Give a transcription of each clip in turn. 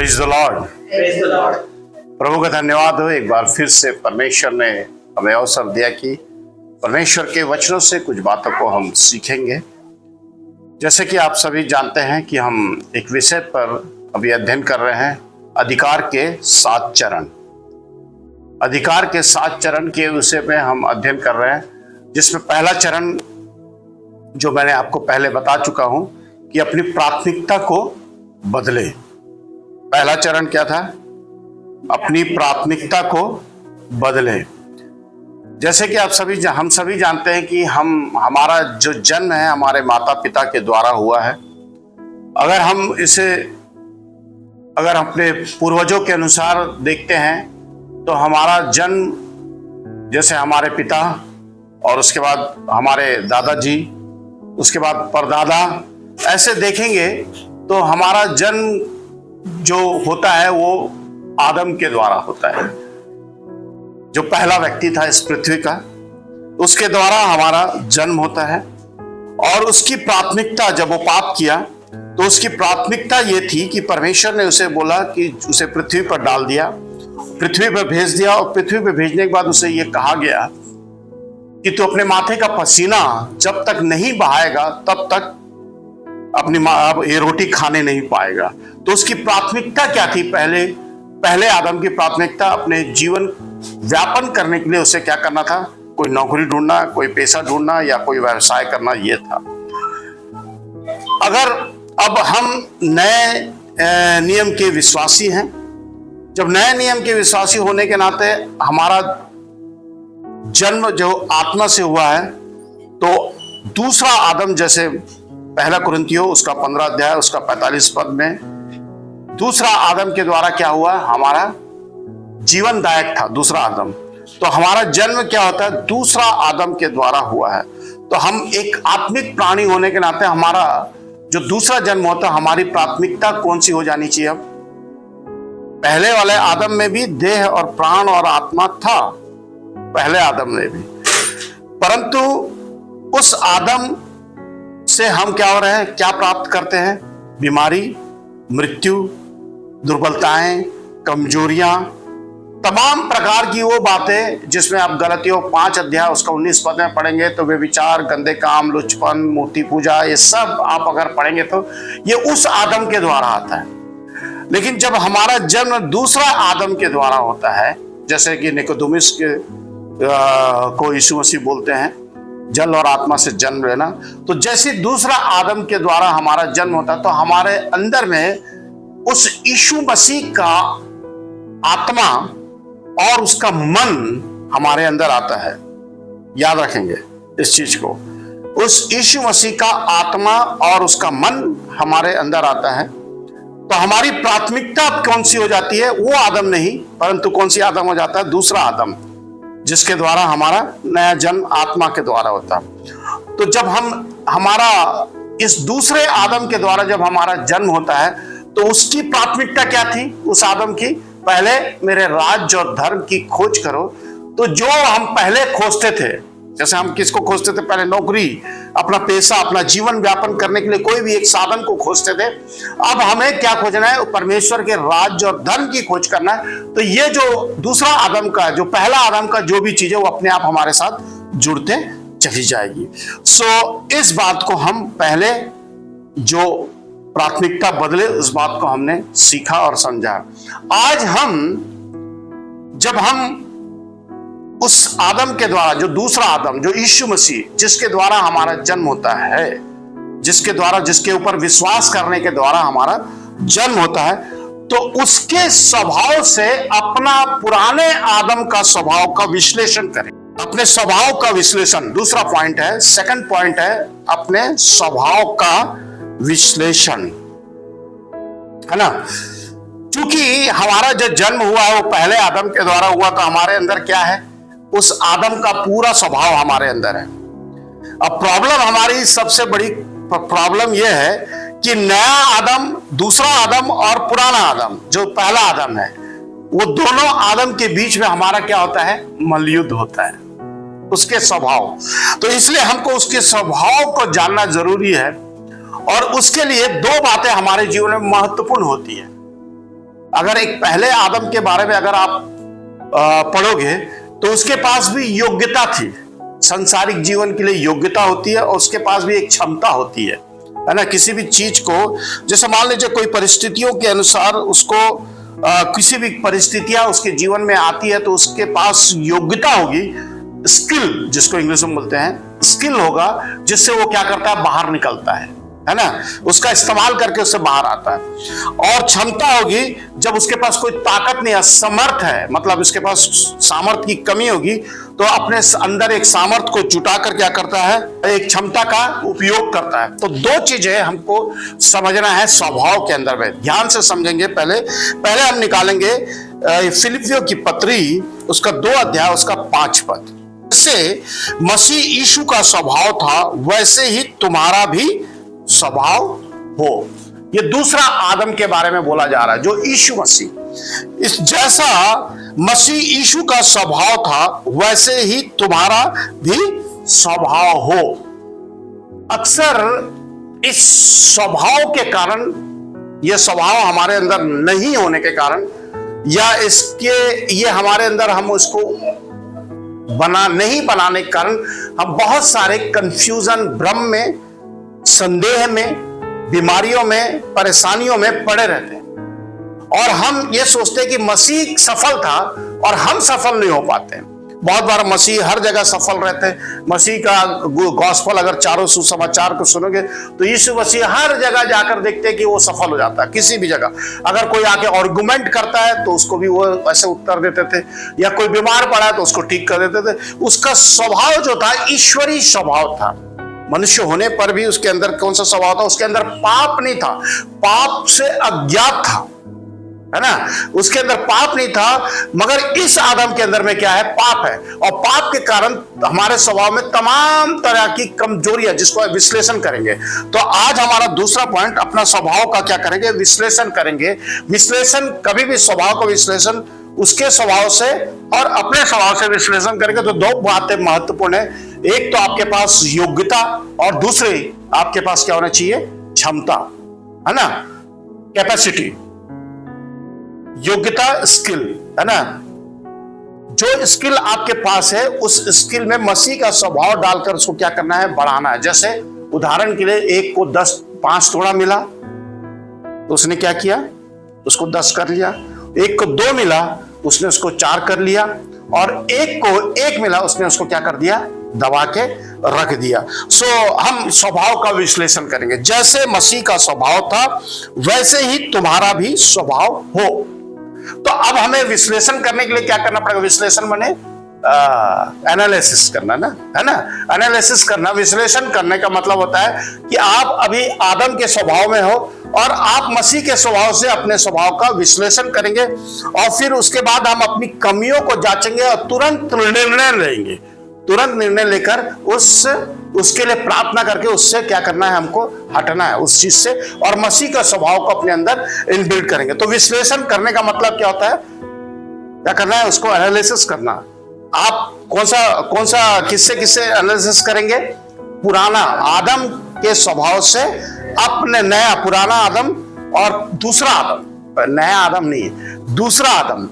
Praise the Lord. प्रभु का धन्यवाद हो, एक बार फिर से परमेश्वर ने हमें अवसर दिया कि परमेश्वर के वचनों से कुछ बातों को हम सीखेंगे। जैसे कि आप सभी जानते हैं कि हम एक विषय पर अभी अध्ययन कर रहे हैं, अधिकार के 7 चरण। अधिकार के 7 चरण के विषय में हम अध्ययन कर रहे हैं, जिसमें पहला चरण जो मैंने आपको पहले बता चुका हूं कि अपनी प्राथमिकता को बदले। पहला चरण क्या था? अपनी प्राथमिकता को बदले। जैसे कि हम सभी जानते हैं कि हमारा जो जन्म है हमारे माता पिता के द्वारा हुआ है। अगर अपने पूर्वजों के अनुसार देखते हैं तो हमारा जन्म, जैसे हमारे पिता और उसके बाद हमारे दादाजी, उसके बाद परदादा, ऐसे देखेंगे तो हमारा जन्म जो होता है वो आदम के द्वारा होता है। जो पहला व्यक्ति था इस पृथ्वी का, उसके द्वारा हमारा जन्म होता है। और उसकी प्राथमिकता, जब वो पाप किया तो उसकी प्राथमिकता ये थी कि परमेश्वर ने उसे बोला कि उसे पृथ्वी पर डाल दिया, पृथ्वी पर भेज दिया। और पृथ्वी पर भेजने के बाद उसे ये कहा गया कि तू अपने माथे का पसीना जब तक नहीं बहाएगा तब तक ये रोटी खाने नहीं पाएगा। तो उसकी प्राथमिकता क्या थी? पहले आदम की प्राथमिकता अपने जीवन व्यापन करने के लिए उसे क्या करना था? कोई नौकरी ढूंढना, कोई पैसा ढूंढना या कोई व्यवसाय करना, ये था। अगर अब हम नए नियम के विश्वासी हैं, जब नए नियम के विश्वासी होने के नाते हमारा जन्म जो आत्मा से हुआ है, तो दूसरा आदम, जैसे पहला कुरिन्थियों उसका 15 अध्याय उसका 45 पद में, दूसरा आदम के द्वारा क्या हुआ? हमारा जीवनदायक था दूसरा आदम। तो हमारा जन्म क्या होता है? दूसरा आदम के द्वारा हुआ है। तो हम एक आत्मिक प्राणी होने के नाते हमारा जो दूसरा जन्म होता है, हमारी प्राथमिकता कौन सी हो जानी चाहिए? अब पहले वाले आदम में भी देह और प्राण और आत्मा था, पहले आदम में भी, परंतु उस आदम से हम क्या हो रहे हैं? क्या प्राप्त करते हैं? बीमारी, मृत्यु, दुर्बलताएं, कमजोरियां, तमाम प्रकार की वो बातें जिसमें आप गलतियों 5 अध्याय उसका 19 पद में पढ़ेंगे तो वे विचार, गंदे काम, लुचपन, मूर्ति पूजा, ये सब आप अगर पढ़ेंगे तो ये उस आदम के द्वारा आता है। लेकिन जब हमारा जन्म दूसरा आदम के द्वारा होता है, जैसे कि निकोदेमुस को यीशु मसीह बोलते हैं जल और आत्मा से जन्म लेना, तो जैसे दूसरा आदम के द्वारा हमारा जन्म होता है तो हमारे अंदर में उस यीशु मसीह का आत्मा और उसका मन हमारे अंदर आता है। याद रखेंगे इस चीज को, उस यीशु मसीह का आत्मा और उसका मन हमारे अंदर आता है। तो हमारी प्राथमिकता कौन सी हो जाती है? वो आदम नहीं, परंतु कौन सी आदम हो जाता है? दूसरा आदम, जिसके द्वारा हमारा नया जन्म आत्मा के द्वारा होता है। तो जब हमारा इस दूसरे आदम के द्वारा जब हमारा जन्म होता है तो उसकी प्राथमिकता क्या थी? उस आदम की, पहले मेरे राज्य और धर्म की खोज करो। तो जो हम पहले खोजते थे, जैसे हम किसको खोजते थे? पहले नौकरी, अपना पैसा, अपना जीवन व्यापन करने के लिए कोई भी एक साधन को खोजते थे। अब हमें क्या खोजना है? परमेश्वर के राज्य और धर्म की खोज करना है। तो ये जो दूसरा आदम का, जो पहला आदम का जो भी चीज है वो अपने आप हमारे साथ जुड़ते चली जाएगी। सो इस बात को हम पहले जो प्राथमिकता बदले, उस बात को हमने सीखा और समझा। आज जब हम उस आदम के द्वारा, जो दूसरा आदम, जो यीशु मसीह, जिसके द्वारा हमारा जन्म होता है, जिसके ऊपर विश्वास करने के द्वारा हमारा जन्म होता है, तो उसके स्वभाव से अपना पुराने आदम का स्वभाव का विश्लेषण करें। अपने स्वभाव का विश्लेषण दूसरा पॉइंट है। सेकंड पॉइंट है अपने स्वभाव का विश्लेषण, है ना? क्योंकि हमारा जो जन्म हुआ है वो पहले आदम के द्वारा हुआ, तो हमारे अंदर क्या है? उस आदम का पूरा स्वभाव हमारे अंदर है। अब प्रॉब्लम, हमारी सबसे बड़ी प्रॉब्लम यह है कि नया आदम, दूसरा आदम और पुराना आदम जो पहला आदम है, वो दोनों आदम के बीच में हमारा क्या होता है? मल्लयुद्ध होता है, उसके स्वभाव। तो इसलिए हमको उसके स्वभाव को जानना जरूरी है। और उसके लिए 2 बातें हमारे जीवन में महत्वपूर्ण होती है। अगर एक पहले आदम के बारे में अगर आप पढ़ोगे तो उसके पास भी योग्यता थी, संसारिक जीवन के लिए योग्यता होती है और उसके पास भी एक क्षमता होती है ना। किसी भी चीज को, जैसे मान लीजिए कोई परिस्थितियों के अनुसार उसको किसी भी परिस्थितियां उसके जीवन में आती है तो उसके पास योग्यता होगी, स्किल जिसको इंग्लिश में बोलते हैं, स्किल होगा जिससे वो क्या करता है, बाहर निकलता है ना, उसका इस्तेमाल करके उससे बाहर आता है। और क्षमता होगी जब उसके पास कोई ताकत नहीं है, समर्थ है, मतलब उसके पास सामर्थ्य की कमी होगी तो अपने अंदर एक सामर्थ्य को जुटा कर क्या करता है, एक क्षमता का उपयोग करता है। तो दो चीजें हमको समझना है स्वभाव के अंदर में, ध्यान से समझेंगे। पहले हम निकालेंगे फिलिपियों की पत्री, उसका 2 अध्याय, उसका 5 पद। जैसे मसीह यीशु का स्वभाव था वैसे ही तुम्हारा भी स्वभाव हो। ये दूसरा आदम के बारे में बोला जा रहा है, जो यीशु मसीह, इस जैसा मसीह यीशु का स्वभाव था वैसे ही तुम्हारा भी स्वभाव हो। अक्सर इस स्वभाव के कारण, यह स्वभाव हमारे अंदर नहीं होने के कारण, या ये हमारे अंदर हम उसको नहीं बनाने के कारण हम बहुत सारे कंफ्यूजन, भ्रम में, संदेह में, बीमारियों में, परेशानियों में पड़े रहते हैं। और हम ये सोचते हैं कि मसीह सफल था और हम सफल नहीं हो पाते हैं। बहुत बार मसीह हर जगह सफल रहते हैं। मसीह का गॉस्पेल अगर चारों सुसमाचार को सुनोगे तो यीशु मसीह हर जगह जाकर देखते हैं कि वो सफल हो जाता है। किसी भी जगह अगर कोई आके आर्गुमेंट करता है तो उसको भी वो ऐसे उत्तर देते थे, या कोई बीमार पड़ा है तो उसको ठीक कर देते थे। उसका स्वभाव जो था ईश्वरीय स्वभाव था। मनुष्य होने पर भी उसके अंदर कौन सा स्वभाव था? उसके अंदर पाप नहीं था, पाप से अज्ञात था, है ना, उसके अंदर पाप नहीं था। मगर इस आदम के अंदर में क्या है? पाप है। और पाप के कारण हमारे स्वभाव में तमाम तरह की कमजोरियां, जिसको विश्लेषण करेंगे। तो आज हमारा दूसरा पॉइंट, अपना स्वभाव का क्या करेंगे? विश्लेषण करेंगे। विश्लेषण, कभी भी स्वभाव का विश्लेषण उसके स्वभाव से और अपने स्वभाव से विश्लेषण करेंगे तो दो बातें महत्वपूर्ण है। एक तो आपके पास योग्यता, और दूसरी आपके पास क्या होना चाहिए? क्षमता, है ना, कैपेसिटी। योग्यता, स्किल, है ना। जो स्किल आपके पास है उस स्किल में मसीह का स्वभाव डालकर उसको क्या करना है? बढ़ाना है। जैसे उदाहरण के लिए एक को 5 तोड़ा मिला तो उसने क्या किया? उसको 10 कर लिया। एक को 2 मिला, उसने उसको 4 कर लिया। और एक को 1 मिला, उसने उसको क्या कर दिया? दबा के रख दिया। हम स्वभाव का विश्लेषण करेंगे। जैसे मसीह का स्वभाव था वैसे ही तुम्हारा भी स्वभाव हो। तो अब हमें विश्लेषण करने के लिए क्या करना पड़ेगा? विश्लेषण माने एनालिसिस करना ना, है ना। एनालिसिस करना, विश्लेषण करने का मतलब होता है कि आप अभी आदम के स्वभाव में हो और आप मसीह के स्वभाव से अपने स्वभाव का विश्लेषण करेंगे, और फिर उसके बाद हम अपनी कमियों को जांचेंगे और तुरंत निर्णय लेंगे। तुरंत निर्णय लेकर उसके लिए प्रार्थना करके उससे क्या करना है? हमको हटना है उस चीज से, और मसीह का स्वभाव को अपने अंदर इनबिल्ड करेंगे। तो विश्लेषण करने का मतलब क्या होता है? क्या करना है? उसको एनालिसिस करना। आप कौन सा किससे एनालिसिस करेंगे? पुराना आदम के स्वभाव से अपने नया, पुराना आदम और दूसरा आदम, नया आदम नहीं, दूसरा आदम।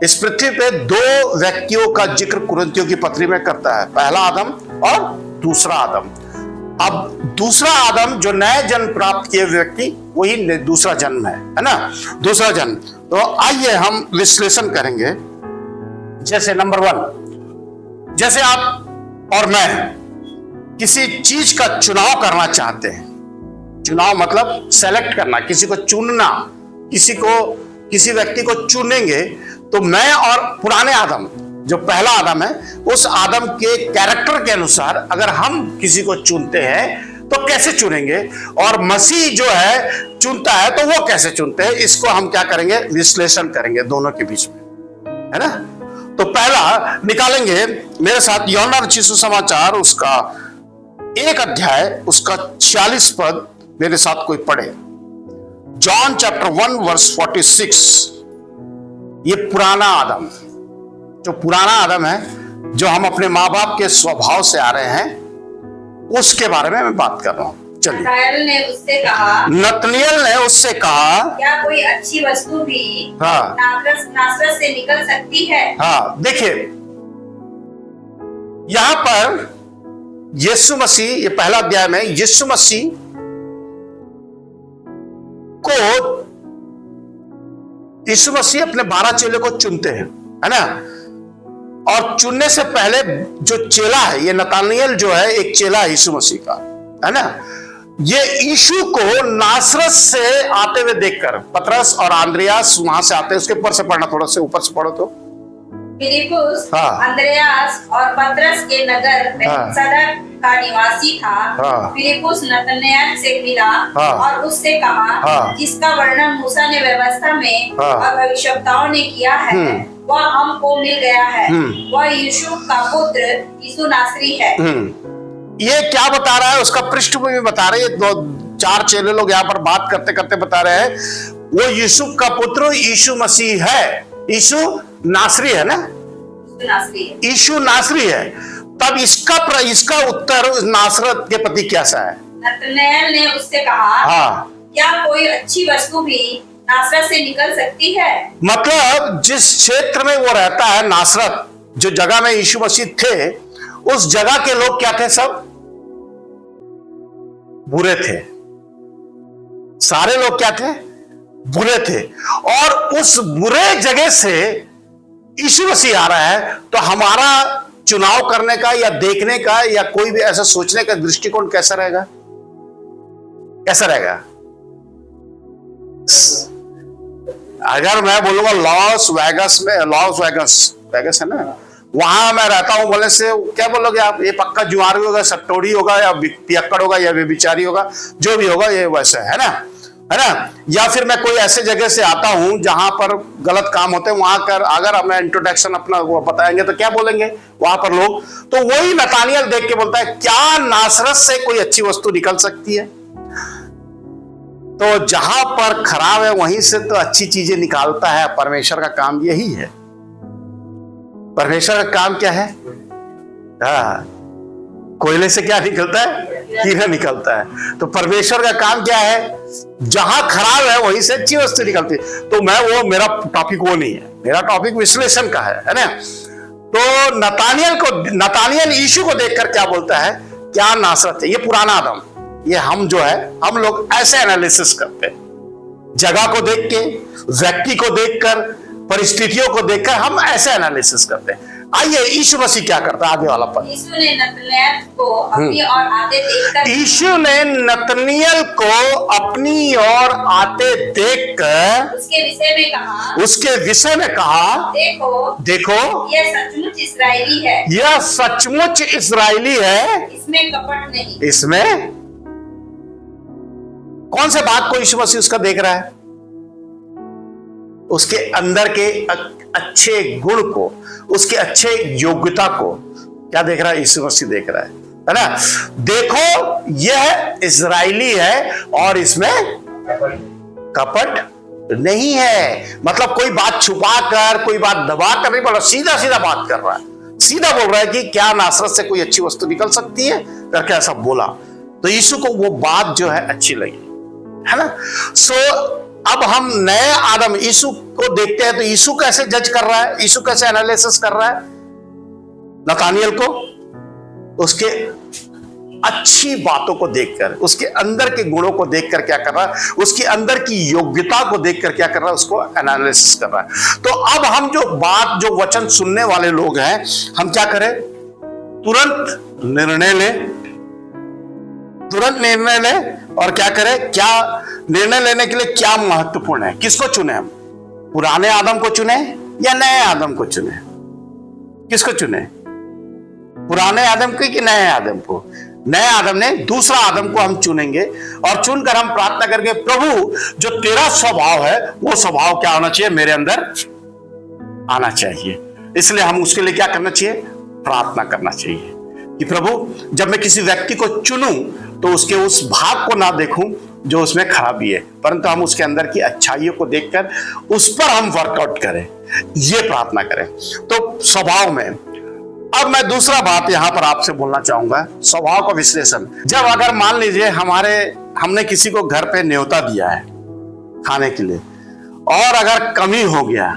इस पृथ्वी पे 2 व्यक्तियों का जिक्र कुरिन्थियों की पत्री में करता है, पहला आदम और दूसरा आदम। अब दूसरा आदम जो नए जन्म प्राप्त किए व्यक्ति, वही दूसरा जन्म है ना, दूसरा जन्म। तो आइए हम विश्लेषण करेंगे। जैसे नंबर 1, जैसे आप और मैं किसी चीज का चुनाव करना चाहते हैं। चुनाव मतलब सेलेक्ट करना, किसी को चुनना, किसी व्यक्ति को चुनेंगे। तो मैं और पुराने आदम, जो पहला आदम है, उस आदम के कैरेक्टर के अनुसार अगर हम किसी को चुनते हैं तो कैसे चुनेंगे, और मसीह जो है चुनता है तो वो कैसे चुनते हैं, इसको हम क्या करेंगे? विश्लेषण करेंगे दोनों के बीच में, है ना। तो पहला निकालेंगे मेरे साथ यूहन्ना रचित सुसमाचार, उसका 1 अध्याय, उसका 46 पद मेरे साथ कोई पढ़े। John chapter 1 verse 46। ये पुराना आदम, जो पुराना आदम है, जो हम अपने माँ बाप के स्वभाव से आ रहे हैं, उसके बारे में मैं बात कर रहा हूं। चलिए। नतनएल ने उससे कहा क्या कोई अच्छी वस्तु भी हाँ नासरत से निकल सकती है? हाँ, देखिए यहां पर यीशु मसीह, ये पहला अध्याय में यीशु मसीह को, यीशु मसीह अपने 12 चेले को चुनते हैं, है ना। और चुनने से पहले जो चेला है, ये नतनएल जो है एक चेला है यीशु मसीह का, है ना। ये यीशु को नासरत से आते हुए देखकर, पतरस और आंद्रियास वहां से आते हैं, उसके ऊपर से पढ़ना, थोड़ा से ऊपर से पढ़ो तो। फिलिपुस हाँ। अंद्रयास और पतरस के नगर बैतसैदा का निवासी था। हाँ। फिलिपुस नतनएल से मिला हाँ। और उससे कहा, हाँ। जिसका वर्णन मूसा ने व्यवस्था में हाँ। और भविष्यवक्ताओं ने किया है, वह हमको मिल गया है। वह यीशु का पुत्र यीशु नासरी है। ये क्या बता रहा है, उसका पृष्ठभूमि बता रहे हैं। 2-4 चेले लोग यहाँ पर बात करते करते बता रहे हैं वो यीशु का पुत्र यीशु मसीह है। यीशु नासरी है ना, यीशु नासरी है। तब इसका उत्तर नासरत के प्रति कैसा है? नतनएल ने उससे कहा, हाँ, क्या कोई अच्छी वस्तु भी नासरत से निकल सकती है? मतलब जिस क्षेत्र में वो रहता है, नासरत, जो जगह में यीशु मसीह थे, उस जगह के लोग क्या थे? सब बुरे थे। सारे लोग क्या थे? बुरे थे। और उस बुरे जगह से यीशु मसीह आ रहा है, तो हमारा चुनाव करने का या देखने का या कोई भी ऐसा सोचने का दृष्टिकोण कैसा रहेगा? कैसा रहेगा? अगर मैं बोलूंगा लॉस वेगस है ना, वहां मैं रहता हूं, बोलने से क्या बोलोगे आप? ये पक्का जुआरी होगा, सट्टोरी होगा, या पियक्कड़ होगा, या व्यभिचारी होगा, जो भी होगा ये वैसा है ना, है ना। या फिर मैं कोई ऐसे जगह से आता हूं जहां पर गलत काम होते हैं, वहां कर अगर हमें इंट्रोडक्शन अपना वो बताएंगे तो क्या बोलेंगे वहां पर लोग? तो वही नतनएल देख के बोलता है, क्या नासरत से कोई अच्छी वस्तु निकल सकती है? तो जहां पर खराब है वहीं से तो अच्छी चीजें निकालता है। परमेश्वर का काम यही है। परमेश्वर का काम क्या है? हाँ, कोयले से क्या निकलता है? हीरा निकलता है। तो परमेश्वर का काम क्या है? जहां खराब है वहीं से अच्छी वस्तु निकलती है। तो मेरा टॉपिक वो नहीं है, मेरा टॉपिक विश्लेषण का है ना। तो नतनएल यीशु को देखकर क्या बोलता है? क्या नासरत है? ये पुराना आदम, ये हम जो है, हम लोग ऐसे एनालिसिस करते हैं, जगह को देख के, व्यक्ति को देखकर, परिस्थितियों को देखकर हम ऐसे एनालिसिस करते हैं। आइए यीशु मसीह क्या करता है, आगे वाला पद। यीशु ने नतनएल को अपनी ओर आते देखकर, यीशु ने नतनएल को अपनी ओर आते देखकर उसके विषय में कहा, देखो यह सचमुच इस्राएली है। यह सचमुच इस्राएली है, इसमें कपट नहीं। इसमें कौन से बात को यीशु मसीह उसका देख रहा है? उसके अंदर के अच्छे गुण को, उसके अच्छे योग्यता को क्या देख रहा है? यीशु मसीह देख रहा है ना। देखो यह इस्राएली है और इसमें कपट नहीं है। मतलब कोई बात छुपा कर, कोई बात दबा कर नहीं बोला, सीधा सीधा बात कर रहा है। सीधा बोल रहा है कि क्या नासरत से कोई अच्छी वस्तु निकल सकती है करके ऐसा बोला। तो यीशु को वो बात जो है अच्छी लगी, है ना। सो अब हम नए आदम यीशु को देखते हैं, तो यीशु कैसे जज कर रहा है, यीशु कैसे एनालिसिस कर रहा है नतनएल को? उसके अच्छी बातों को देखकर, उसके अंदर के गुणों को देखकर क्या कर रहा है? उसके अंदर की योग्यता को देखकर क्या कर रहा है? उसको एनालिसिस कर रहा है। तो अब हम जो वचन सुनने वाले लोग हैं, हम क्या करें? तुरंत निर्णय लें और क्या करें? क्या निर्णय लेने के लिए क्या महत्वपूर्ण है? किसको चुने हम? पुराने आदम को चुने या नए आदम को चुने? किसको चुने? पुराने आदम को कि नए आदम को? नए आदम ने, दूसरा आदम को हम चुनेंगे और चुनकर हम प्रार्थना करेंगे, प्रभु जो तेरा स्वभाव है वो स्वभाव क्या होना चाहिए? मेरे अंदर आना चाहिए। इसलिए हम उसके लिए क्या करना चाहिए? प्रार्थना करना चाहिए कि प्रभु जब मैं किसी व्यक्ति को चुनूं तो उसके उस भाग को ना देखूं जो उसमें खराबी है, परंतु हम उसके अंदर की अच्छाइयों को देखकर उस पर हम वर्कआउट करें, ये प्रार्थना करें। तो स्वभाव में अब मैं दूसरा बात यहां पर आपसे बोलना चाहूंगा, स्वभाव का विश्लेषण। जब अगर मान लीजिए हमने किसी को घर पे न्योता दिया है खाने के लिए और अगर कमी हो गया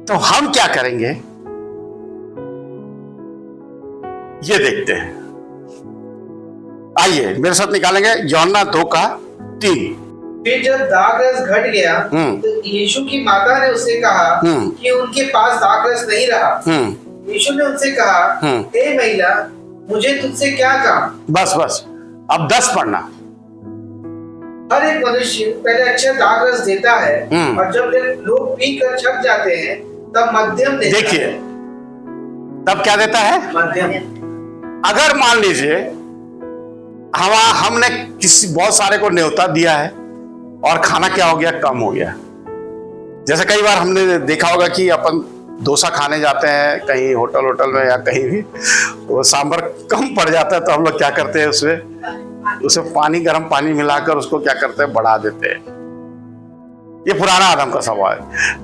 तो हम क्या करेंगे, ये देखते हैं। आइए मेरे साथ निकालेंगे यूहन्ना 2:3। फिर जब दाखरस घट गया तो यीशु की माता ने उससे कहा कि उनके पास दाखरस नहीं रहा। यीशु ने उनसे कहा, हे महिला, मुझे तुझसे क्या काम? बस अब 10 पढ़ना। हर एक मनुष्य पहले अच्छा दाखरस देता है और जब लोग पीकर छक जाते हैं तब मध्यम देता है। देखिए तब क्या देता है? मध्यम। अगर मान लीजिए हमने बहुत सारे को न्योता दिया है और खाना क्या हो गया, कम हो गया। जैसे कई बार हमने देखा होगा कि अपन डोसा खाने जाते हैं कहीं होटल में या कहीं भी, वो सांभर कम पड़ जाता है तो हम लोग क्या करते हैं, उसमें गर्म पानी मिलाकर उसको क्या करते हैं, बढ़ा देते हैं। ये पुराना आदम का स्वभाव है,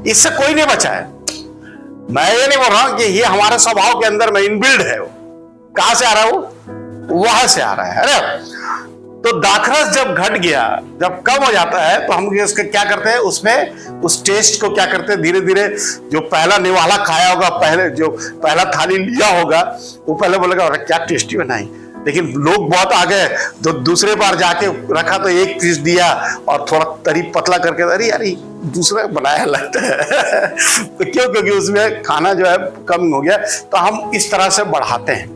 इससे कोई नहीं बचा है। मैं ये नहीं बोल रहा हूं कि ये हमारे स्वभाव के अंदर में इनबिल्ड है। वो कहां से आ रहा है? वो वहां से आ रहा है। अरे तो दाखरस जब घट गया, जब कम हो जाता है तो हम उसके क्या करते हैं, उसमें उस टेस्ट को क्या करते हैं, धीरे धीरे जो पहला निवाला खाया होगा, जो पहला थाली लिया होगा, वो पहले बोलेगा अरे क्या टेस्टी बनाई। लेकिन लोग बहुत आ गए तो दूसरे बार जाके रखा तो एक पीस दिया और थोड़ा तरी पतला करके, अरे दूसरा बनाया लगता है तो क्योंकि उसमें खाना जो है कम हो गया। तो हम इस तरह से बढ़ाते हैं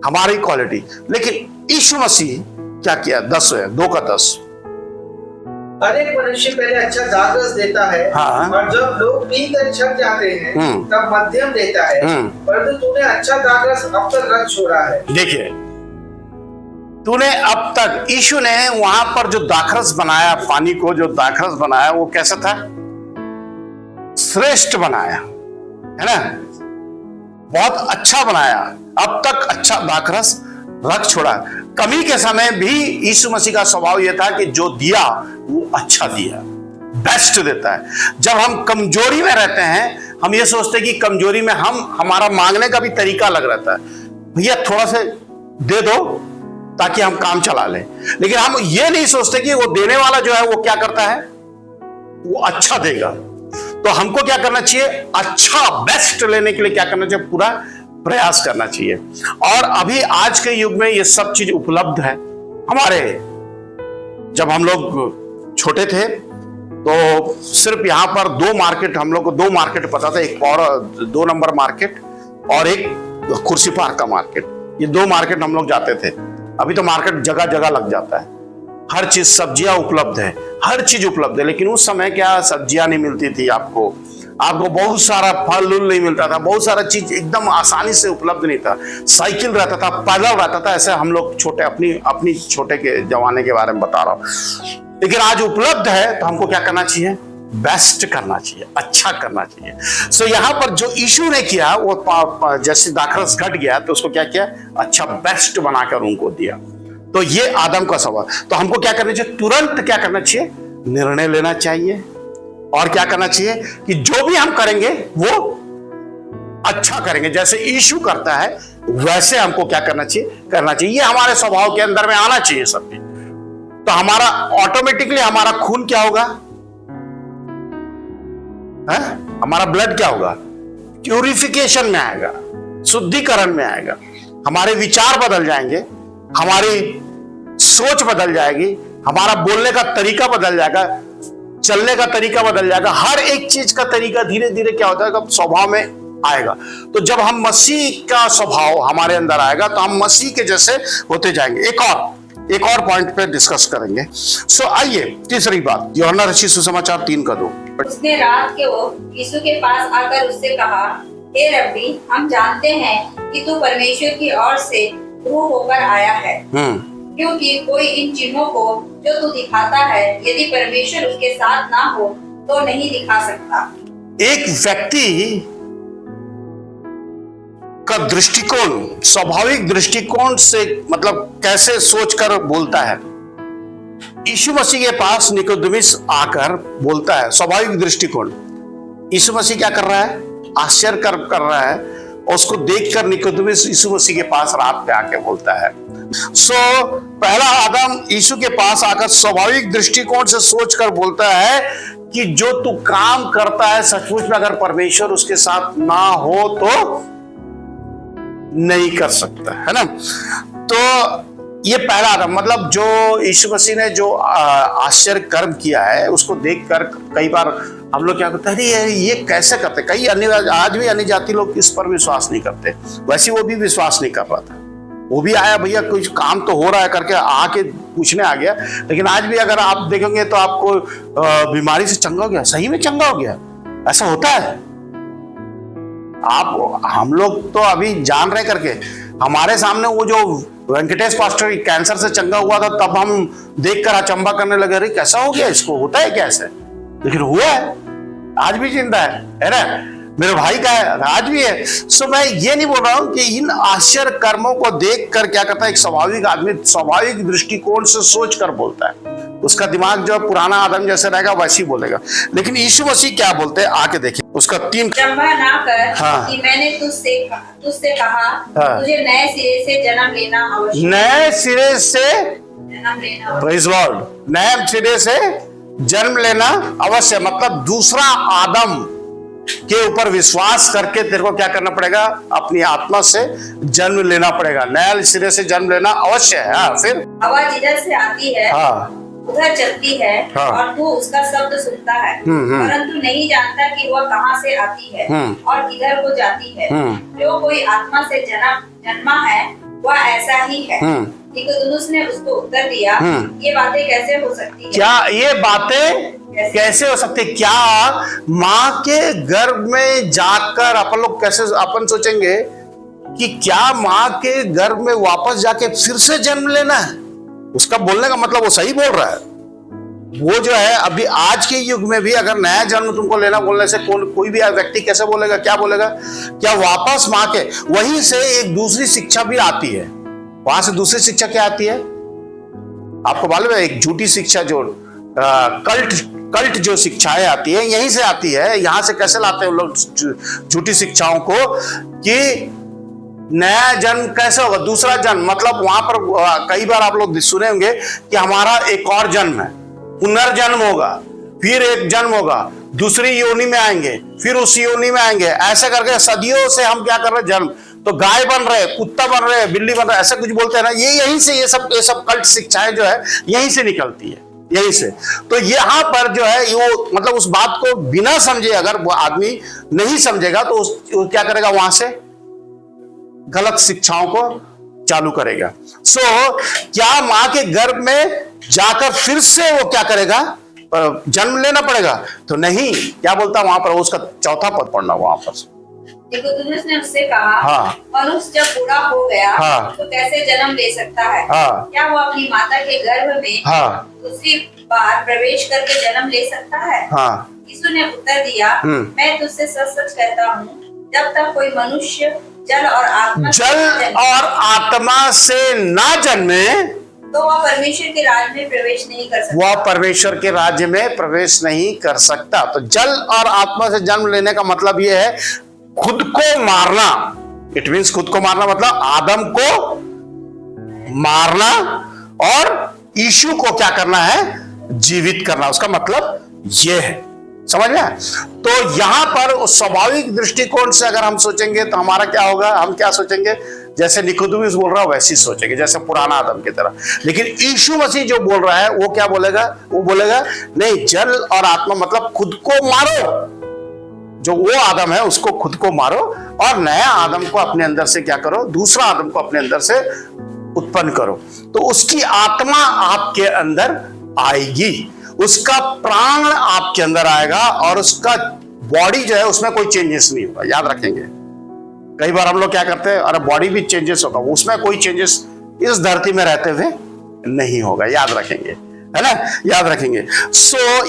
हमारी क्वालिटी। लेकिन यीशु मसीह क्या किया? 10 है, 2:10। हर एक मनुष्य पहले अच्छा दाखरस देता है और जब लोग पीकर छक जाते हैं तब मध्यम देता है, परंतु तूने अच्छा दाखरस अब तक रख छोड़ा है। देखिए तूने अब तक, यीशु ने वहां पर जो दाखरस बनाया, पानी को जो दाखरस बनाया, वो कैसा था? श्रेष्ठ बनाया, है ना, बहुत अच्छा बनाया। अब तक अच्छा दाखरस रख छोड़ा। कमी के समय भी यीशु मसीह का स्वभाव यह था कि जो दिया वो अच्छा दिया, बेस्ट देता है। जब हम कमजोरी में रहते हैं, हम ये सोचते हैं कि कमजोरी में हमारा मांगने का भी तरीका अलग रहता है, भैया थोड़ा से दे दो ताकि हम काम चला लें। लेकिन हम ये नहीं सोचते कि वो देने वाला जो है वो क्या करता है, वो अच्छा देगा। तो हमको क्या करना चाहिए? अच्छा बेस्ट लेने के लिए क्या करना चाहिए? पूरा प्रयास करना चाहिए। और अभी आज के युग में ये सब चीज उपलब्ध है। हमारे जब हम लोग छोटे थे तो सिर्फ यहाँ पर 2 मार्केट, हम लोग को 2 मार्केट पता था, एक और 2 नंबर मार्केट और एक कुर्सी पार्क का मार्केट। ये 2 मार्केट हम लोग जाते थे। अभी तो मार्केट जगह जगह लग जाता है, हर चीज, सब्जियां उपलब्ध है, हर चीज उपलब्ध है। लेकिन उस समय क्या सब्जियां नहीं मिलती थी, आपको बहुत सारा फल नहीं मिलता था, बहुत सारा चीज एकदम आसानी से उपलब्ध नहीं था। साइकिल रहता था, पैदल रहता था। ऐसे हम लोग छोटे, अपनी छोटे के जमाने के बारे में बता रहा हूं। लेकिन आज उपलब्ध है तो हमको क्या करना चाहिए? बेस्ट करना चाहिए, अच्छा करना चाहिए। सो यहाँ पर जो यीशु ने किया, वो जैसे दाखरस घट गया तो उसको क्या किया? अच्छा बेस्ट बनाकर उनको दिया। तो ये आदम का स्वभाव। तो हमको क्या करना चाहिए? तुरंत क्या करना चाहिए? निर्णय लेना चाहिए। और क्या करना चाहिए कि जो भी हम करेंगे वो अच्छा करेंगे। जैसे यीशु करता है वैसे हमको क्या करना चाहिए? करना चाहिए। ये हमारे स्वभाव के अंदर में आना चाहिए सब। तो हमारा ऑटोमेटिकली हमारा खून क्या होगा? हमारा ब्लड क्या होगा? प्यूरिफिकेशन में आएगा, शुद्धिकरण में आएगा। हमारे विचार बदल जाएंगे, हमारी सोच बदल जाएगी, हमारा बोलने का तरीका बदल जाएगा, चलने का तरीका बदल जाएगा। हर एक चीज का तरीका धीरे धीरे क्या होता है, स्वभाव में आएगा। तो जब हम मसीह का स्वभाव हमारे अंदर आएगा तो हम मसीह के जैसे होते जाएंगे। एक और पॉइंट पे डिस्कस करेंगे। सो आइए तीसरी बात, यूहन्ना रचित सुसमाचार 3:2। उसने रात को यीशु के पास आकर उससे कहा, हे रब्बी, हम जानते हैं कि तू परमेश्वर की ओर से रूह होकर आया है, क्योंकि कोई इन चिन्हों को जो तू दिखाता है, यदि परमेश्वर उसके साथ ना हो तो नहीं दिखा सकता। एक व्यक्ति का दृष्टिकोण, स्वाभाविक दृष्टिकोण से, मतलब कैसे सोचकर बोलता है। यीशु मसीह के पास निकोदेमुस आकर बोलता है, स्वाभाविक दृष्टिकोण। यीशु मसीह क्या कर रहा है? आश्चर्य कर रहा है। और उसको देखकर निकोदेमुस यीशु मसीह के पास रात पे आके बोलता है। पहला आदम यीशु के पास आकर स्वाभाविक दृष्टिकोण से सोचकर बोलता है कि जो तू काम करता है सचमुच में अगर परमेश्वर उसके साथ ना हो तो नहीं कर सकता, है ना। तो ये पहला आदम, मतलब जो यीशु मसीह ने जो आश्चर्य कर्म किया है उसको देखकर कई बार हम लोग क्या करते हैं, अरे ये कैसे करते। कई आज भी अन्य जाति लोग इस पर विश्वास नहीं करते, वैसे वो भी विश्वास नहीं कर रहा था। वो भी आया, भैया कुछ काम तो हो रहा है करके आके पूछने आ गया। लेकिन आज भी अगर आप देखेंगे तो आपको बीमारी से चंगा हो गया, सही में चंगा हो गया, ऐसा होता है। हम लोग तो अभी जान रहे करके, हमारे सामने वो जो वेंकटेश पास्टर कैंसर से चंगा हुआ था, तब हम देखकर अचंबा करने लगे, अरे कैसा हो गया, इसको होता है कैसे, लेकिन हुआ है, आज भी जिंदा है ना। मेरे भाई का है, आज भी है। सो मैं ये नहीं बोल रहा हूं कि इन आश्चर्य कर्मों को देखकर क्या करता है एक स्वाभाविक आदमी स्वाभाविक दृष्टिकोण से सोच कर बोलता है, उसका दिमाग जो पुराना आदम जैसे रहेगा वैसे ही बोलेगा। लेकिन यीशु मसीह क्या बोलते हैं, आके देखिए उसका 3 चंबा ना कर हाँ। कि मैंने तुझसे कहा हाँ। तुझे नए सिरे से जन्म लेना आवश्यक, नए सिरे से जन्म लेना आवश्यक। प्रेज़ लॉर्ड, नए सिरे से जन्म लेना अवश्य, मतलब दूसरा आदम के ऊपर विश्वास करके तेरे को क्या करना पड़ेगा, अपनी आत्मा से जन्म लेना पड़ेगा, नए सिरे से जन्म लेना अवश्य है। हाँ, फिर हवा जिधर से आती है हाँ उधर चलती है हाँ। और तू उसका शब्द सुनता है परंतु नहीं जानता कि वह कहाँ से आती है और किधर को जाती है। जो कोई आत्मा से जन्मा है वह ऐसा ही है। निकोदेमुस ने उसको उत्तर दिया, ये बातें कैसे हो सकती है? क्या ये बातें कैसे हो सकती, क्या माँ के गर्भ में जाकर अपन लोग कैसे अपन सोचेंगे कि क्या माँ के गर्भ में वापस जाके फिर से जन्म लेना है? उसका बोलने का मतलब वो सही बोल रहा है। वो जो है अभी आज के युग में भी अगर नया जन्म तुमको लेना बोलने से कोई भी व्यक्ति कैसे बोलेगा, क्या बोलेगा, क्या वापस माँ के वहीं से एक दूसरी शिक्षा भी आती है। वहां से दूसरी शिक्षा क्या आती है आपको मालूम है, एक झूठी शिक्षा जो कल्ट जो शिक्षाएं आती है यहीं से आती है। यहां से कैसे लाते हैं लोग झूठी शिक्षाओं को कि नया जन्म कैसे होगा, दूसरा जन्म, मतलब वहां पर कई बार आप लोग सुने होंगे कि हमारा एक और जन्म है, पुनर्जन्म होगा, फिर एक जन्म होगा, दूसरी योनि में आएंगे, फिर उस योनि में आएंगे, ऐसे करके सदियों से हम क्या कर रहे हैं, जन्म तो गाय बन रहे, कुत्ता बन रहे, बिल्ली बन रहे, ऐसे कुछ बोलते हैं ना। ये यहीं से ये सब कल्ट शिक्षाएं जो है यहीं से निकलती है, यहीं से। तो यहाँ पर जो है वो मतलब उस बात को बिना समझे अगर वो आदमी नहीं समझेगा तो वो क्या करेगा, वहां से गलत शिक्षाओं को चालू करेगा। क्या मां के गर्भ में जाकर फिर से वो क्या करेगा, जन्म लेना पड़ेगा? तो नहीं, क्या बोलता वहां पर, उसका 4था पद पढ़ना वहां पर। निकोदेमुस ने उससे कहा, हाँ। मनुष्य जब बूढ़ा हो गया हाँ। तो कैसे जन्म ले सकता है? हाँ। क्या वो अपनी माता के गर्भ में दूसरी बार प्रवेश करके जन्म ले सकता है? यीशु ने उत्तर दिया, मैं तुझसे सच सच कहता हूँ, जब तक कोई मनुष्य जल और आत्मा से ना जन्मे तो वह परमेश्वर के राज्य में प्रवेश नहीं कर सकता। वह परमेश्वर के राज्य में प्रवेश नहीं कर सकता। तो जल और आत्मा से जन्म लेने का मतलब यह है खुद को मारना। इट मीन्स खुद को मारना मतलब आदम को मारना और यीशु को क्या करना है, जीवित करना। उसका मतलब यह है, समझ में? तो यहां पर स्वाभाविक दृष्टिकोण से अगर हम सोचेंगे तो हमारा क्या होगा, हम क्या सोचेंगे, जैसे निकोदेमुस बोल रहा है वैसे ही सोचेंगे, जैसे पुराना आदम की तरह। लेकिन यीशु मसीह जो बोल रहा है वो क्या बोलेगा, वो बोलेगा नहीं, जल और आत्मा मतलब खुद को मारो, जो वो आदम है उसको खुद को मारो और नया आदम को अपने अंदर से क्या करो, दूसरा आदम को अपने अंदर से उत्पन्न करो। तो उसकी आत्मा आपके अंदर आएगी, उसका प्राण आपके अंदर आएगा और उसका बॉडी जो है उसमें कोई चेंजेस नहीं होगा। याद रखेंगे, कई बार हम लोग क्या करते हैं, अरे बॉडी भी चेंजेस होगा, उसमें कोई चेंजेस इस धरती में रहते हुए नहीं होगा। याद रखेंगे, है ना, याद रखेंगे।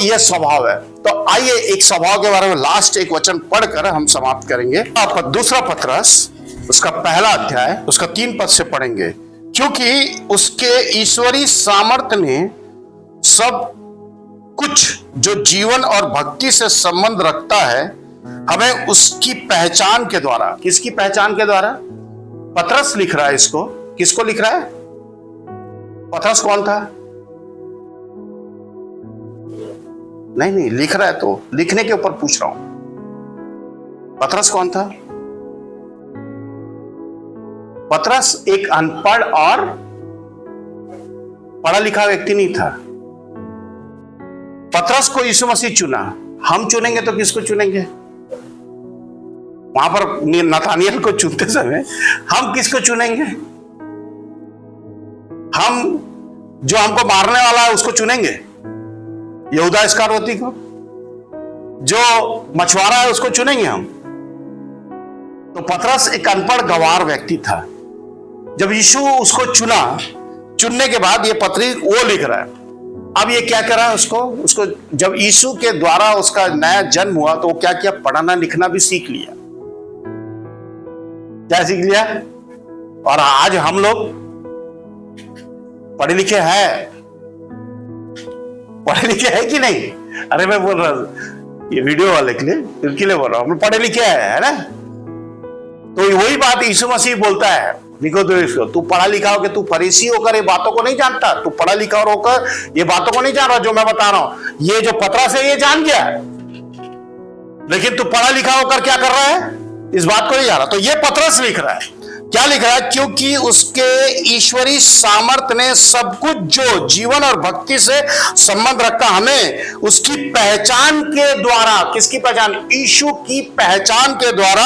ये स्वभाव है। तो आइए एक स्वभाव के बारे में लास्ट एक वचन पढ़कर हम समाप्त करेंगे। आप दूसरा पत्रस उसका पहला अध्याय उसका 3 पद से पढ़ेंगे। क्योंकि उसके ईश्वरी सामर्थ्य ने सब कुछ जो जीवन और भक्ति से संबंध रखता है हमें उसकी पहचान के द्वारा, किसकी पहचान के द्वारा? पतरस लिख रहा है इसको, किसको लिख रहा है? पतरस कौन था? नहीं लिख रहा है, तो लिखने के ऊपर पूछ रहा हूं, पतरस कौन था? पतरस एक अनपढ़ और पढ़ा लिखा व्यक्ति नहीं था। पतरस को यीशु मसीह चुना। हम चुनेंगे तो किसको चुनेंगे? वहां पर नतानियल को चुनते समय हम किसको चुनेंगे? हम जो हमको मारने वाला है उसको चुनेंगे, यहूदा इस्करियोती को। जो मछुआरा है उसको चुनेंगे हम। तो पतरस एक अनपढ़ गंवार व्यक्ति था। जब यीशु उसको चुना, चुनने के बाद ये पत्री वो लिख रहा है। अब ये क्या करा उसको जब यीशु के द्वारा उसका नया जन्म हुआ तो वो क्या किया? पढ़ना लिखना भी सीख लिया। क्या सीख लिया? और आज हम लोग पढ़े लिखे हैं, पढ़े लिखे हैं कि नहीं? अरे मैं बोल रहा हूं ये वीडियो वाले के लिए, इनके लिए बोल रहा हूं, हम पढ़े लिखे हैं, है ना? तो वही बात यीशु मसीह बोलता है निकोदेमुस को, तू पढ़ा लिखा होकर, तू फरीसी होकर ये बातों को नहीं जानता, तू पढ़ा लिखा होकर ये बातों को नहीं जान रहा जो मैं बता रहा हूं। ये जो पतरस है ये जान गया, लेकिन तू पढ़ा लिखा होकर क्या कर रहा है? इस बात को नहीं जान रहा। तो ये पतरस लिख रहा है, क्या लिख रहा है? क्योंकि उसके ईश्वरी सामर्थ्य ने सब कुछ जो जीवन और भक्ति से संबंध रखता हमें उसकी पहचान के द्वारा, किसकी पहचान? यीशु की पहचान के द्वारा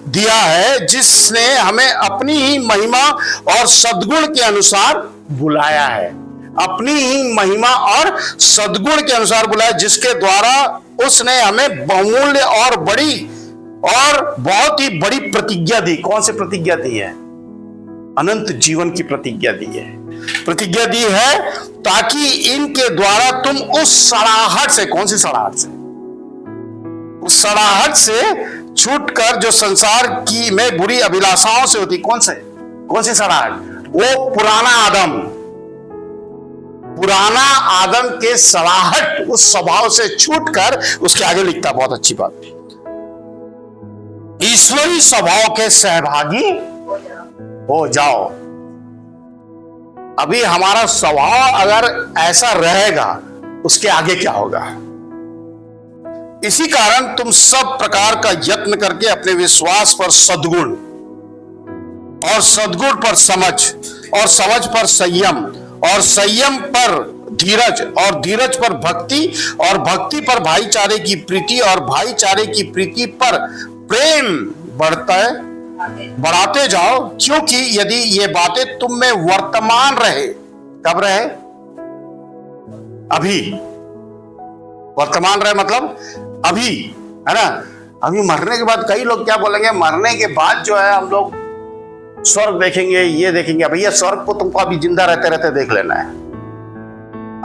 दिया है, जिसने हमें अपनी ही महिमा और सद्गुण के अनुसार बुलाया है। अपनी ही महिमा और सद्गुण के अनुसार बुलाया, जिसके द्वारा उसने हमें बहुमूल्य और बड़ी और बहुत ही बड़ी प्रतिज्ञा दी। कौन सी प्रतिज्ञा दी है? अनंत जीवन की प्रतिज्ञा दी है। प्रतिज्ञा दी है ताकि इनके द्वारा तुम उस सड़ाहट से, कौन सी सड़ाहट से? उस सड़ाहट से छूटकर जो संसार की में बुरी अभिलाषाओं से होती, कौन सी सड़ाहट? वो पुराना आदम के सड़ाहट, उस स्वभाव से छूटकर, उसके आगे लिखता बहुत अच्छी बात, ईश्वरी स्वभाव के सहभागी हो जाओ। अभी हमारा स्वभाव अगर ऐसा रहेगा, उसके आगे क्या होगा? इसी कारण तुम सब प्रकार का यत्न करके अपने विश्वास पर सद्गुण, और सद्गुण पर समझ, और समझ पर संयम, और संयम पर धीरज, और धीरज पर भक्ति, और भक्ति पर भाईचारे की प्रीति, और भाईचारे की प्रीति पर प्रेम बढ़ाते जाओ। क्योंकि यदि ये बातें तुम में वर्तमान रहे, कब रहे? अभी। वर्तमान रहे मतलब अभी, है ना? अभी मरने के बाद कई लोग क्या बोलेंगे? मरने के बाद जो है हम लोग स्वर्ग देखेंगे, ये देखेंगे। भैया स्वर्ग को तुमको अभी जिंदा रहते रहते देख लेना है।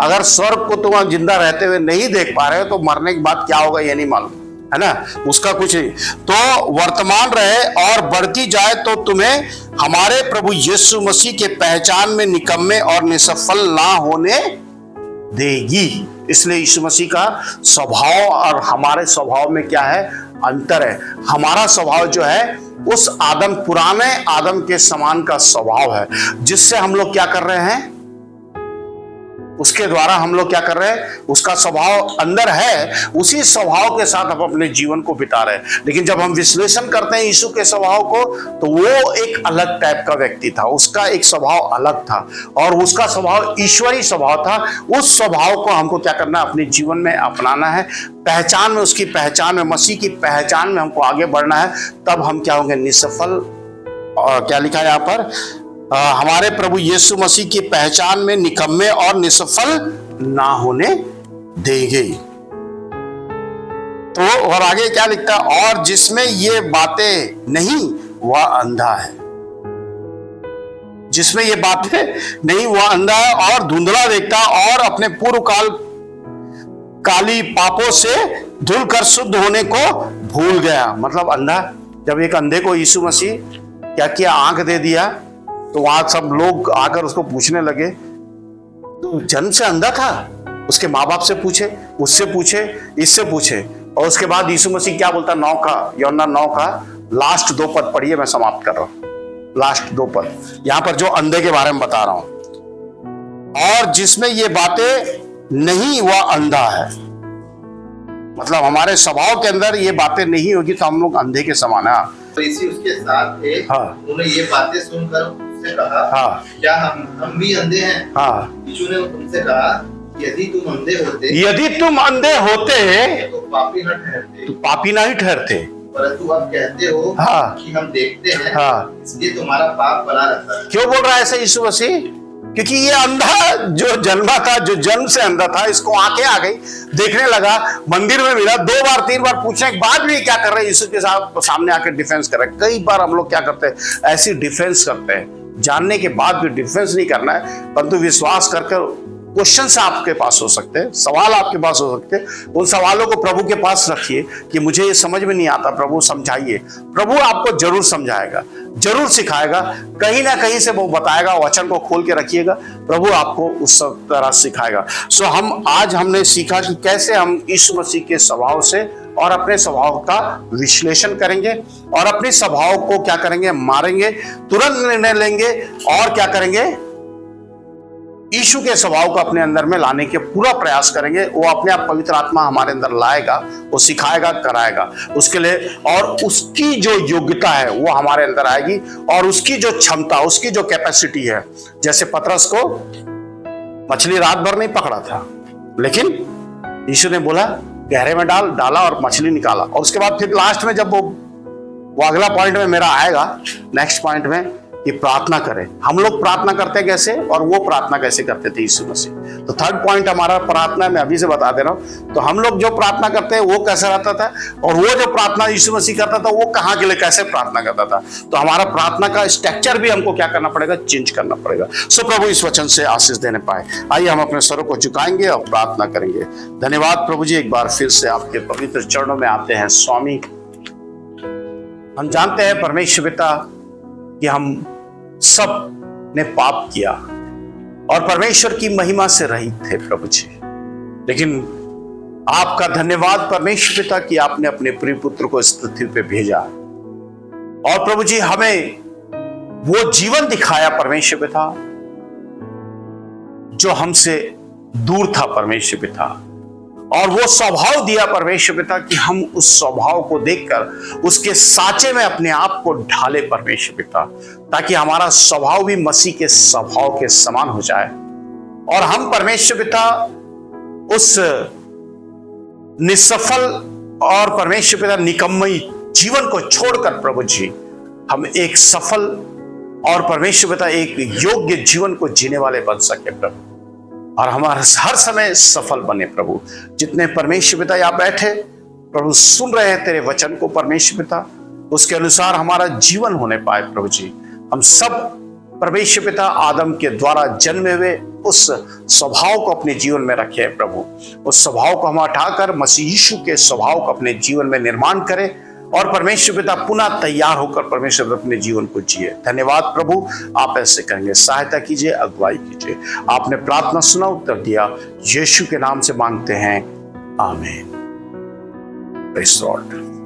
अगर स्वर्ग को तुम जिंदा रहते हुए नहीं देख पा रहे हो तो मरने के बाद क्या होगा ये नहीं मालूम, है ना? उसका कुछ नहीं। तो वर्तमान रहे और बढ़ती जाए तो तुम्हें हमारे प्रभु यीशु मसीह के पहचान में निकम्मे और निसफल ना होने देगी। इसलिए यीशु मसीह का स्वभाव और हमारे स्वभाव में क्या है? अंतर है। हमारा स्वभाव जो है उस आदम, पुराने आदम के समान का स्वभाव है, जिससे हम लोग क्या कर रहे हैं? उसके द्वारा हम लोग क्या कर रहे हैं? उसका स्वभाव अंदर है, उसी स्वभाव के साथ हम अपने जीवन को बिता रहे हैं। लेकिन जब हम विश्लेषण करते हैं यीशु के स्वभाव को, तो वो एक अलग टाइप का व्यक्ति था, उसका एक स्वभाव अलग था, और उसका स्वभाव ईश्वरी स्वभाव था। उस स्वभाव को हमको क्या करना है? अपने जीवन में अपनाना है। पहचान में, उसकी पहचान में, मसीह की पहचान में हमको आगे बढ़ना है। तब हम क्या होंगे? निसफल। और क्या लिखा है यहाँ पर? हमारे प्रभु यीशु मसीह की पहचान में निकम्मे और निसफल ना होने देंगे। तो और आगे क्या लिखता है? और जिसमें ये बातें नहीं वह अंधा है। जिसमें ये बातें नहीं वह अंधा है और धुंधला देखता, और अपने पूर्व काली पापों से धुलकर शुद्ध होने को भूल गया। मतलब अंधा। जब एक अंधे को यीशु मसीह क्या किया? आंख दे दिया। तो वहां सब लोग आकर उसको पूछने लगे, तो जन्म से अंधा था? उसके माँ बाप से पूछे, उससे पूछे, इससे पूछे, और उसके बाद यीशु मसीह क्या बोलता है, 9 का, यूहन्ना 9 का लास्ट 2 पद पढ़िए, मैं समाप्त कर रहा हूं। लास्ट 2 पद यहां पर जो अंधे के बारे में बता रहा हूं, और जिसमें ये बातें नहीं वह अंधा है। मतलब हमारे स्वभाव के अंदर ये बातें नहीं होगी तो हम लोग अंधे के समान है। फरीसी उसके साथ थे, हाँ। उन्होंने ये बातें सुनकर उससे कहा, हाँ। क्या हम भी अंधे हैं? हाँ। यीशु ने उनसे कहा, यदि तुम अंधे होते, यदि तुम अंधे होते तो पापी न ठहरते, तो पापी ना ही ठहरते, परंतु अब कहते हो हाँ। कि हम देखते हैं, हाँ। इसलिए तुम्हारा पाप बना रहता है। क्यों बोल रहा है ऐसे यीशु मसीह? क्योंकि ये अंधा जो जन्मा था, जो जन्म से अंधा था, इसको आंखें आ गई, देखने लगा, मंदिर में मिला, 2 बार 3 बार पूछने के बाद भी क्या कर रहे हैं, यीशु के सामने आकर डिफेंस कर रहे हैं। कई बार हम लोग क्या करते हैं, ऐसी डिफेंस करते हैं, जानने के बाद भी डिफेंस नहीं करना है, परंतु विश्वास करके क्वेश्चन आपके पास हो सकते हैं, सवाल आपके पास हो सकते हैं, उन सवालों को प्रभु के पास रखिए कि मुझे ये समझ में नहीं आता, प्रभु समझाइए। प्रभु आपको जरूर समझाएगा, जरूर सिखाएगा, कहीं ना कहीं से वो बताएगा। वचन को खोल के रखिएगा, प्रभु आपको उस तरह सिखाएगा। सो आज हमने सीखा कि कैसे हम यीशु मसीह के स्वभाव से और अपने स्वभाव का विश्लेषण करेंगे और अपने स्वभाव को क्या करेंगे, मारेंगे, तुरंत निर्णय लेंगे और क्या करेंगे, यीशु के स्वभाव को अपने अंदर में लाने के पूरा प्रयास करेंगे। वो अपने आप पवित्र आत्मा हमारे अंदर लाएगा, वो सिखाएगा, कराएगा उसके लिए, और उसकी जो योग्यता है वो हमारे अंदर आएगी, और उसकी जो क्षमता, उसकी जो कैपेसिटी है। जैसे पतरस को मछली रात भर नहीं पकड़ा था, लेकिन यीशु ने बोला गहरे में डाला और मछली निकाला। और उसके बाद फिर लास्ट में जब वो अगला पॉइंट में मेरा आएगा, नेक्स्ट पॉइंट में, कि प्रार्थना करें। हम लोग प्रार्थना करते कैसे और वो प्रार्थना कैसे करते थे यीशु मसीह। तो 3rd पॉइंट हमारा प्रार्थना, मैं अभी से बता दे रहा हूं। तो हम लोग जो प्रार्थना करते हैं वो कैसा रहता था, और वो जो प्रार्थना यीशु मसीह करता था वो कहाँ के लिए कैसे प्रार्थना करता था। तो हमारा प्रार्थना का स्ट्रक्चर भी हमको क्या करना पड़ेगा, चेंज करना पड़ेगा। सो प्रभु इस वचन से आशीष देने पाए। आइए हम अपने स्वरों को झुकाएंगे और प्रार्थना करेंगे। धन्यवाद प्रभु जी, एक बार फिर से आपके पवित्र चरणों में आते हैं स्वामी। हम जानते हैं परमेश्वर पिता कि हम सब ने पाप किया और परमेश्वर की महिमा से रहित थे प्रभु जी, लेकिन आपका धन्यवाद परमेश्वर पिता कि आपने अपने प्रिय पुत्र को इस पृथ्वी पे भेजा, और प्रभु जी हमें वो जीवन दिखाया परमेश्वर पिता जो हमसे दूर था परमेश्वर पिता, और वो स्वभाव दिया परमेश्वर पिता कि हम उस स्वभाव को देखकर उसके साचे में अपने आप को ढाले परमेश्वर पिता, ताकि हमारा स्वभाव भी मसीह के स्वभाव के समान हो जाए, और हम परमेश्वर पिता उस निसफल और परमेश्वर पिता निकम्मी जीवन को छोड़कर प्रभु जी हम एक सफल और परमेश्वर पिता एक योग्य जीवन को जीने वाले बन सके प्रभु, और हमारा हर समय सफल बने प्रभु। जितने परमेश्वर पिता यहाँ बैठे प्रभु सुन रहे हैं तेरे वचन को परमेश्वर पिता, उसके अनुसार हमारा जीवन होने पाए प्रभु जी। हम सब परमेश्वर पिता आदम के द्वारा जन्मे हुए उस स्वभाव को अपने जीवन में रखे प्रभु, उस स्वभाव को हम हटाकर मसीह यीशु के स्वभाव को अपने जीवन में निर्माण करें, और परमेश्वर पिता पुनः तैयार होकर परमेश्वर अपने जीवन को जिए। धन्यवाद प्रभु, आप ऐसे करेंगे, सहायता कीजिए, अगुवाई कीजिए। आपने प्रार्थना सुना, उत्तर दिया, यीशु के नाम से मांगते हैं, आमीन। Praise the Lord.